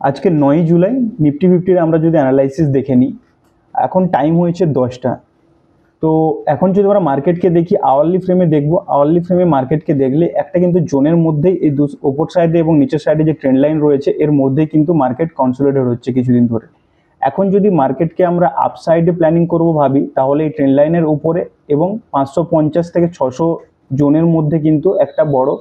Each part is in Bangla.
আজকে 9 জুলাই নিফটি ফিফটির আমরা যদি অ্যানালাইসিস দেখে নিই, এখন টাইম হয়েছে 10টা। তো এখন যদি আমরা মার্কেটকে দেখি, আওয়ারলি ফ্রেমে দেখবো। আওয়ারলি ফ্রেমে মার্কেটকে দেখলে একটা কিন্তু জোনের মধ্যেই এই ওপর সাইডে এবং নিচের সাইডে যে ট্রেন্ড লাইন রয়েছে এর মধ্যেই কিন্তু মার্কেট কনসোলিডেট হচ্ছে কিছুদিন ধরে। এখন যদি মার্কেটকে আমরা আপসাইডে প্ল্যানিং করব ভাবি, তাহলে এই ট্রেন্ড লাইনের উপরে এবং 550 থেকে 600 জোনের মধ্যে কিন্তু একটা বড়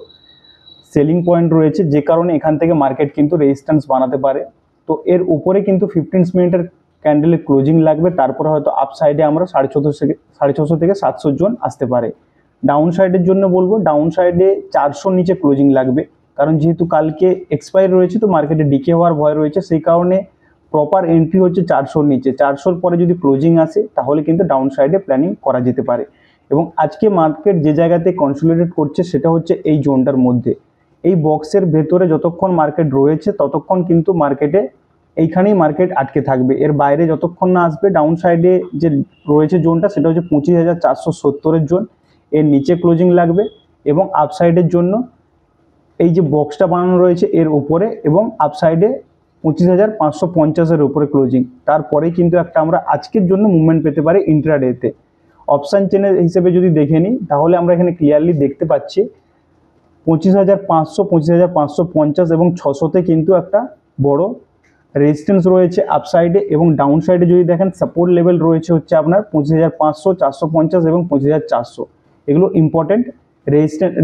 সেলিং পয়েন্ট রয়েছে, যে কারণে এখান থেকে মার্কেট কিন্তু রেজিস্ট্যান্স বানাতে পারে। তো এর উপরে কিন্তু 15 মিনিটের ক্যান্ডেলের ক্লোজিং লাগবে, তারপরে হয়তো আপ সাইডে আমরা 650 থেকে 700 জোন আসতে পারে। ডাউন সাইডের জন্য বলবো, ডাউন সাইডে 400 নিচে ক্লোজিং লাগবে, কারণ যেহেতু কালকে এক্সপায়ার রয়েছে তো মার্কেটে ডিকে হওয়ার ভয় রয়েছে, সেই কারণে প্রপার এন্ট্রি হচ্ছে 400 নিচে। 400 পরে যদি ক্লোজিং আসে তাহলে কিন্তু ডাউন সাইডে প্ল্যানিং করা যেতে পারে। এবং আজকে মার্কেট যে জায়গাতে কনসোলিডেট করছে সেটা হচ্ছে এই জোনটার মধ্যে। এই বক্সের ভেতরে যতক্ষণ মার্কেট রয়েছে ততক্ষণ কিন্তু মার্কেটে এইখানেই মার্কেট আটকে থাকবে। এর বাইরে যতক্ষণ না আসবে, ডাউন সাইডে যে রয়েছে জোনটা সেটা হচ্ছে 25,470-এর জোন, এর নিচে ক্লোজিং লাগবে। এবং আপসাইডের জন্য এই যে বক্সটা বানানো রয়েছে এর উপরে এবং আপসাইডে 25,550-এর উপরে ক্লোজিং। তারপরে কিন্তু একটা আমরা আজকের জন্য মুভমেন্ট পেতে পারি ইন্ট্রাডেতে। অপশান চেনের হিসেবে যদি দেখে নিই তাহলে আমরা এখানে ক্লিয়ারলি দেখতে পাচ্ছি 25,500, 25,550 এবং 600-তে কিন্তু একটা বড় রেজিস্ট্যান্স রয়েছে আপসাইডে। এবং ডাউন সাইডে যদি দেখেন সাপোর্ট লেভেল রয়েছে হচ্ছে আপনার 25,500, 450 এবং 25,400। এগুলো ইম্পর্টেন্ট রেজিস্ট্যান্স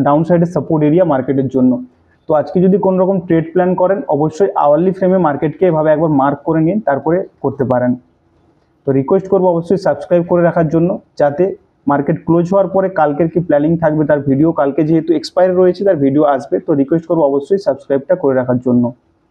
ডাউন সাইডের সাপোর্ট এরিয়া মার্কেটের জন্য। তো আজকে যদি কোনো রকম ট্রেড প্ল্যান করেন অবশ্যই আওয়ারলি ফ্রেমে মার্কেটকে এভাবে একবার মার্ক করে নিন, তারপরে করতে পারেন। তো রিকোয়েস্ট করবো অবশ্যই সাবস্ক্রাইব করে রাখার জন্য, যাতে মার্কেট ক্লোজ হওয়ার পরে কালকের কি প্ল্যানিং থাকবে তার ভিডিও, কালকে যেহেতু এক্সপায়ার রয়েছে তার ভিডিও আসবে। তো রিকোয়েস্ট করবো অবশ্যই সাবস্ক্রাইবটা করে রাখার জন্য।